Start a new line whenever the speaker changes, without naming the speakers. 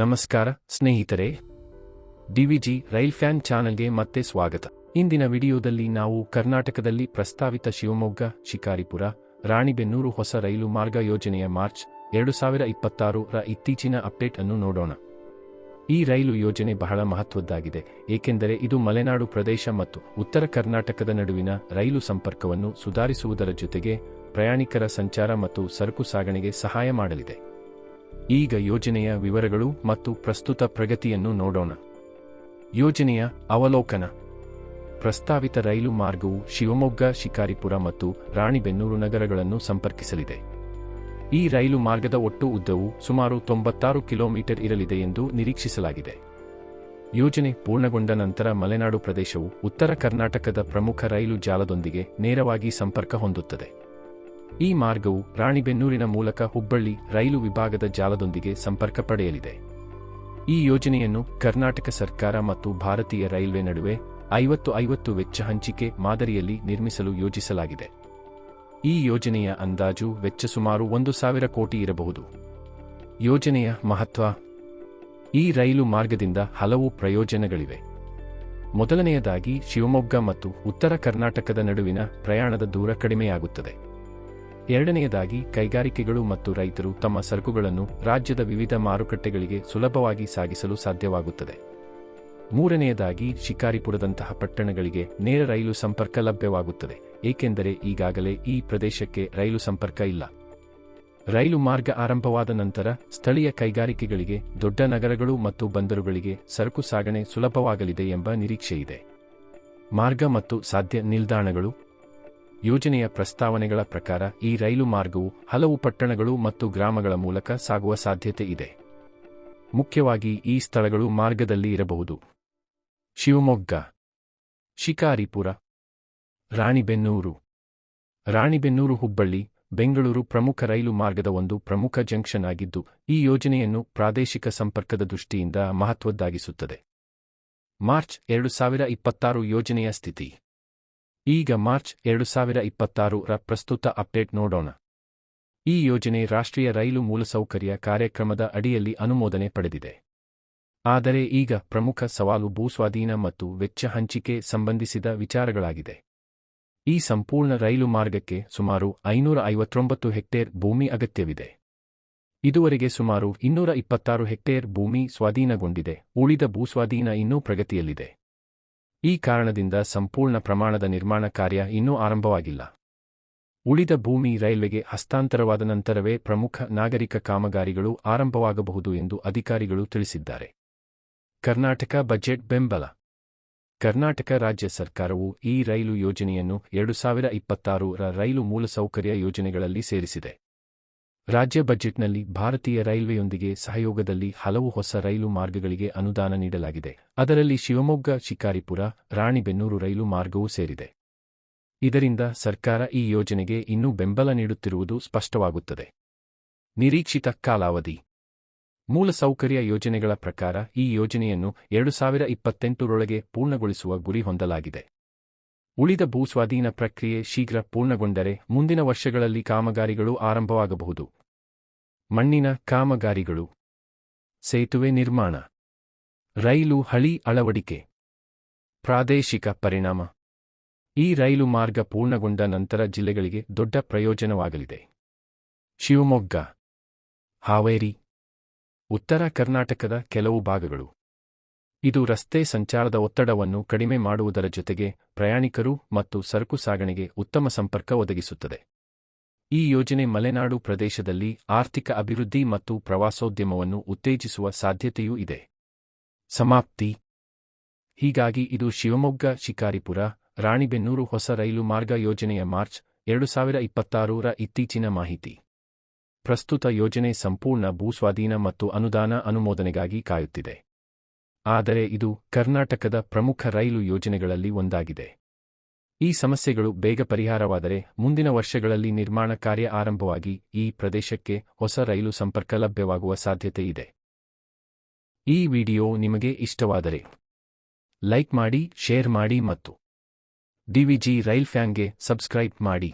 ನಮಸ್ಕಾರ ಸ್ನೇಹಿತರೆ, DVG rail fan ಚಾನೆಲ್ಗೆ ಮತ್ತೆ ಸ್ವಾಗತ. ಇಂದಿನ ವಿಡಿಯೋದಲ್ಲಿ ನಾವು ಕರ್ನಾಟಕದಲ್ಲಿ ಪ್ರಸ್ತಾವಿತ ಶಿವಮೊಗ್ಗ ಶಿಕಾರಿಪುರ ರಾಣಿಬೆನ್ನೂರು ಹೊಸ ರೈಲು ಮಾರ್ಗ ಯೋಜನೆಯ ಮಾರ್ಚ್ 2026ರ ಇತ್ತೀಚಿನ ಅಪ್ಡೇಟ್ ಅನ್ನು ನೋಡೋಣ. ಈ ರೈಲು ಯೋಜನೆ ಬಹಳ ಮಹತ್ವದ್ದಾಗಿದೆ, ಏಕೆಂದರೆ ಇದು ಮಲೆನಾಡು ಪ್ರದೇಶ ಮತ್ತು ಉತ್ತರ ಕರ್ನಾಟಕದ ನಡುವಿನ ರೈಲು ಸಂಪರ್ಕವನ್ನು ಸುಧಾರಿಸುವುದರ ಜೊತೆಗೆ ಪ್ರಯಾಣಿಕರ ಸಂಚಾರ ಮತ್ತು ಸರಕು ಸಾಗಣೆಗೆ ಸಹಾಯ ಮಾಡಲಿದೆ. ಈಗ ಯೋಜನೆಯ ವಿವರಗಳು ಮತ್ತು ಪ್ರಸ್ತುತ ಪ್ರಗತಿಯನ್ನು ನೋಡೋಣ. ಯೋಜನೆಯ ಅವಲೋಕನ. ಪ್ರಸ್ತಾವಿತ ರೈಲು ಮಾರ್ಗವು ಶಿವಮೊಗ್ಗ, ಶಿಕಾರಿಪುರ ಮತ್ತು ರಾಣಿಬೆನ್ನೂರು ನಗರಗಳನ್ನು ಸಂಪರ್ಕಿಸಲಿದೆ. ಈ ರೈಲು ಮಾರ್ಗದ ಒಟ್ಟು ಉದ್ದವು ಸುಮಾರು 96 ಕಿಲೋಮೀಟರ್ ಇರಲಿದೆ ಎಂದು ನಿರೀಕ್ಷಿಸಲಾಗಿದೆ. ಯೋಜನೆ ಪೂರ್ಣಗೊಂಡ ನಂತರ ಮಲೆನಾಡು ಪ್ರದೇಶವು ಉತ್ತರ ಕರ್ನಾಟಕದ ಪ್ರಮುಖ ರೈಲು ಜಾಲದೊಂದಿಗೆ ನೇರವಾಗಿ ಸಂಪರ್ಕ ಹೊಂದುತ್ತದೆ. ಈ ಮಾರ್ಗವು ರಾಣಿಬೆನ್ನೂರಿನ ಮೂಲಕ ಹುಬ್ಬಳ್ಳಿ ರೈಲು ವಿಭಾಗದ ಜಾಲದೊಂದಿಗೆ ಸಂಪರ್ಕ ಪಡೆಯಲಿದೆ. ಈ ಯೋಜನೆಯನ್ನು ಕರ್ನಾಟಕ ಸರ್ಕಾರ ಮತ್ತು ಭಾರತೀಯ ರೈಲ್ವೆ ನಡುವೆ 50-50 ವೆಚ್ಚ ಹಂಚಿಕೆ ಮಾದರಿಯಲ್ಲಿ ನಿರ್ಮಿಸಲು ಯೋಜಿಸಲಾಗಿದೆ. ಈ ಯೋಜನೆಯ ಅಂದಾಜು ವೆಚ್ಚ ಸುಮಾರು 1,000 ಕೋಟಿ ಇರಬಹುದು. ಯೋಜನೆಯ ಮಹತ್ವ. ಈ ರೈಲು ಮಾರ್ಗದಿಂದ ಹಲವು ಪ್ರಯೋಜನಗಳಿವೆ. ಮೊದಲನೆಯದಾಗಿ, ಶಿವಮೊಗ್ಗ ಮತ್ತು ಉತ್ತರ ಕರ್ನಾಟಕದ ನಡುವಿನ ಪ್ರಯಾಣದ ದೂರ ಕಡಿಮೆಯಾಗುತ್ತದೆ. ಎರಡನೆಯದಾಗಿ, ಕೈಗಾರಿಕೆಗಳು ಮತ್ತು ರೈತರು ತಮ್ಮ ಸರಕುಗಳನ್ನು ರಾಜ್ಯದ ವಿವಿಧ ಮಾರುಕಟ್ಟೆಗಳಿಗೆ ಸುಲಭವಾಗಿ ಸಾಗಿಸಲು ಸಾಧ್ಯವಾಗುತ್ತದೆ. ಮೂರನೆಯದಾಗಿ, ಶಿಕಾರಿಪುರದಂತಹ ಪಟ್ಟಣಗಳಿಗೆ ನೇರ ರೈಲು ಸಂಪರ್ಕ ಲಭ್ಯವಾಗುತ್ತದೆ, ಏಕೆಂದರೆ ಈಗಾಗಲೇ ಈ ಪ್ರದೇಶಕ್ಕೆ ರೈಲು ಸಂಪರ್ಕ ಇಲ್ಲ. ರೈಲು ಮಾರ್ಗ ಆರಂಭವಾದ ನಂತರ ಸ್ಥಳೀಯ ಕೈಗಾರಿಕೆಗಳಿಗೆ, ದೊಡ್ಡ ನಗರಗಳು ಮತ್ತು ಬಂದರುಗಳಿಗೆ ಸರಕು ಸಾಗಣೆ ಸುಲಭವಾಗಲಿದೆ ಎಂಬ ನಿರೀಕ್ಷೆಯಿದೆ. ಮಾರ್ಗ ಮತ್ತು ಸಾಧ್ಯ ನಿಲ್ದಾಣಗಳು. ಯೋಜನೆಯ ಪ್ರಸ್ತಾವನೆಗಳ ಪ್ರಕಾರ ಈ ರೈಲು ಮಾರ್ಗವು ಹಲವು ಪಟ್ಟಣಗಳು ಮತ್ತು ಗ್ರಾಮಗಳ ಮೂಲಕ ಸಾಗುವ ಸಾಧ್ಯತೆ ಇದೆ. ಮುಖ್ಯವಾಗಿ ಈ ಸ್ಥಳಗಳು ಮಾರ್ಗದಲ್ಲಿ ಇರಬಹುದು: ಶಿವಮೊಗ್ಗ, ಶಿಕಾರಿಪುರ, ರಾಣಿಬೆನ್ನೂರು. ರಾಣಿಬೆನ್ನೂರು ಹುಬ್ಬಳ್ಳಿ, ಬೆಂಗಳೂರು ಪ್ರಮುಖ ರೈಲು ಮಾರ್ಗದ ಒಂದು ಪ್ರಮುಖ ಜಂಕ್ಷನ್ ಆಗಿದ್ದು, ಈ ಯೋಜನೆಯನ್ನು ಪ್ರಾದೇಶಿಕ ಸಂಪರ್ಕದ ದೃಷ್ಟಿಯಿಂದ ಮಹತ್ವದ್ದಾಗಿಸುತ್ತದೆ. ಮಾರ್ಚ್ 2026 ಯೋಜನೆಯ ಸ್ಥಿತಿ. ಈಗ ಮಾರ್ಚ್ 2026ರ ಪ್ರಸ್ತುತ ಅಪ್ಡೇಟ್ ನೋಡೋಣ. ಈ ಯೋಜನೆ ರಾಷ್ಟ್ರೀಯ ರೈಲು ಮೂಲಸೌಕರ್ಯ ಕಾರ್ಯಕ್ರಮದ ಅಡಿಯಲ್ಲಿ ಅನುಮೋದನೆ ಪಡೆದಿದೆ. ಆದರೆ ಈಗ ಪ್ರಮುಖ ಸವಾಲು ಭೂಸ್ವಾಧೀನ ಮತ್ತು ವೆಚ್ಚ ಹಂಚಿಕೆ ಸಂಬಂಧಿಸಿದ ವಿಚಾರಗಳಾಗಿದೆ. ಈ ಸಂಪೂರ್ಣ ರೈಲು ಮಾರ್ಗಕ್ಕೆ ಸುಮಾರು 559 ಹೆಕ್ಟೇರ್ ಭೂಮಿ ಅಗತ್ಯವಿದೆ. ಇದುವರೆಗೆ ಸುಮಾರು 226 ಹೆಕ್ಟೇರ್ ಭೂಮಿ ಸ್ವಾಧೀನಗೊಂಡಿದೆ, ಉಳಿದ ಭೂಸ್ವಾಧೀನ ಇನ್ನೂ ಪ್ರಗತಿಯಲ್ಲಿದೆ. ಈ ಕಾರಣದಿಂದ ಸಂಪೂರ್ಣ ಪ್ರಮಾಣದ ನಿರ್ಮಾಣ ಕಾರ್ಯ ಇನ್ನೂ ಆರಂಭವಾಗಿಲ್ಲ. ಉಳಿದ ಭೂಮಿ ರೈಲ್ವೆಗೆ ಹಸ್ತಾಂತರವಾದ ನಂತರವೇ ಪ್ರಮುಖ ನಾಗರಿಕ ಕಾಮಗಾರಿಗಳು ಆರಂಭವಾಗಬಹುದು ಎಂದು ಅಧಿಕಾರಿಗಳು ತಿಳಿಸಿದ್ದಾರೆ. ಕರ್ನಾಟಕ ಬಜೆಟ್ ಬೆಂಬಲ. ಕರ್ನಾಟಕ ರಾಜ್ಯ ಸರ್ಕಾರವು ಈ ರೈಲು ಯೋಜನೆಯನ್ನು 2026ರ ರೈಲು ಮೂಲಸೌಕರ್ಯ ಯೋಜನೆಗಳಲ್ಲಿ ಸೇರಿಸಿದೆ. ರಾಜ್ಯ ಬಜೆಟ್ನಲ್ಲಿ ಭಾರತೀಯ ರೈಲ್ವೆಯೊಂದಿಗೆ ಸಹಯೋಗದಲ್ಲಿ ಹಲವು ಹೊಸ ರೈಲು ಮಾರ್ಗಗಳಿಗೆ ಅನುದಾನ ನೀಡಲಾಗಿದೆ. ಅದರಲ್ಲಿ ಶಿವಮೊಗ್ಗ, ಶಿಕಾರಿಪುರ, ರಾಣಿಬೆನ್ನೂರು ರೈಲು ಮಾರ್ಗವೂ ಸೇರಿದೆ. ಇದರಿಂದ ಸರ್ಕಾರ ಈ ಯೋಜನೆಗೆ ಇನ್ನೂ ಬೆಂಬಲ ನೀಡುತ್ತಿರುವುದು ಸ್ಪಷ್ಟವಾಗುತ್ತದೆ. ನಿರೀಕ್ಷಿತ ಕಾಲಾವಧಿ. ಮೂಲಸೌಕರ್ಯ ಯೋಜನೆಗಳ ಪ್ರಕಾರ ಈ ಯೋಜನೆಯನ್ನು 2028ರೊಳಗೆ ಪೂರ್ಣಗೊಳಿಸುವ ಗುರಿ ಹೊಂದಲಾಗಿದೆ. ಉಳಿದ ಭೂಸ್ವಾಧೀನ ಪ್ರಕ್ರಿಯೆ ಶೀಘ್ರ ಪೂರ್ಣಗೊಂಡರೆ ಮುಂದಿನ ವರ್ಷಗಳಲ್ಲಿ ಕಾಮಗಾರಿಗಳು ಆರಂಭವಾಗಬಹುದು. ಮಣ್ಣಿನ ಕಾಮಗಾರಿಗಳು. ಸೇತುವೆ ನಿರ್ಮಾಣ. ರೈಲು ಹಳಿ ಅಳವಡಿಕೆ. ಪ್ರಾದೇಶಿಕ ಪರಿಣಾಮ. ಈ ರೈಲು ಮಾರ್ಗ ಪೂರ್ಣಗೊಂಡ ನಂತರ ಜಿಲ್ಲೆಗಳಿಗೆ ದೊಡ್ಡ ಪ್ರಯೋಜನವಾಗಲಿದೆ. ಶಿವಮೊಗ್ಗ, ಹಾವೇರಿ, ಉತ್ತರ ಕರ್ನಾಟಕದ ಕೆಲವು ಭಾಗಗಳು. ಇದು ರಸ್ತೆ ಸಂಚಾರದ ಒತ್ತಡವನ್ನು ಕಡಿಮೆ ಮಾಡುವುದರ ಜೊತೆಗೆ ಪ್ರಯಾಣಿಕರು ಮತ್ತು ಸರಕು ಸಾಗಣೆಗೆ ಉತ್ತಮ ಸಂಪರ್ಕ ಒದಗಿಸುತ್ತದೆ. ಈ ಯೋಜನೆ ಮಲೆನಾಡು ಪ್ರದೇಶದಲ್ಲಿ ಆರ್ಥಿಕ ಅಭಿವೃದ್ಧಿ ಮತ್ತು ಪ್ರವಾಸೋದ್ಯಮವನ್ನು ಉತ್ತೇಜಿಸುವ ಸಾಧ್ಯತೆಯೂ ಇದೆ. ಸಮಾಪ್ತಿ. ಹೀಗಾಗಿ ಇದು ಶಿವಮೊಗ್ಗ, ಶಿಕಾರಿಪುರ, ರಾಣಿಬೆನ್ನೂರು ಹೊಸ ರೈಲು ಮಾರ್ಗ ಯೋಜನೆಯ ಮಾರ್ಚ್ 2026ರ ಇತ್ತೀಚಿನ ಮಾಹಿತಿ. ಪ್ರಸ್ತುತ ಯೋಜನೆ ಸಂಪೂರ್ಣ ಭೂಸ್ವಾಧೀನ ಮತ್ತು ಅನುದಾನ ಅನುಮೋದನೆಗಾಗಿ ಕಾಯುತ್ತಿದೆ. ಆದರೆ ಇದು ಕರ್ನಾಟಕದ ಪ್ರಮುಖ ರೈಲು ಯೋಜನೆಗಳಲ್ಲಿ ಒಂದಾಗಿದೆ. ಈ ಸಮಸ್ಯೆಗಳು ಬೇಗ ಪರಿಹಾರವಾದರೆ ಮುಂದಿನ ವರ್ಷಗಳಲ್ಲಿ ನಿರ್ಮಾಣ ಕಾರ್ಯ ಆರಂಭವಾಗಿ ಈ ಪ್ರದೇಶಕ್ಕೆ ಹೊಸ ರೈಲು ಸಂಪರ್ಕ ಲಭ್ಯವಾಗುವ ಸಾಧ್ಯತೆ ಇದೆ. ಈ ವಿಡಿಯೋ ನಿಮಗೆ ಇಷ್ಟವಾದರೆ ಲೈಕ್ ಮಾಡಿ, ಶೇರ್ ಮಾಡಿ ಮತ್ತು ಡಿವಿಜಿ ರೈಲ್ ಫ್ಯಾನ್ಗೆ ಸಬ್ಸ್ಕ್ರೈಬ್ ಮಾಡಿ.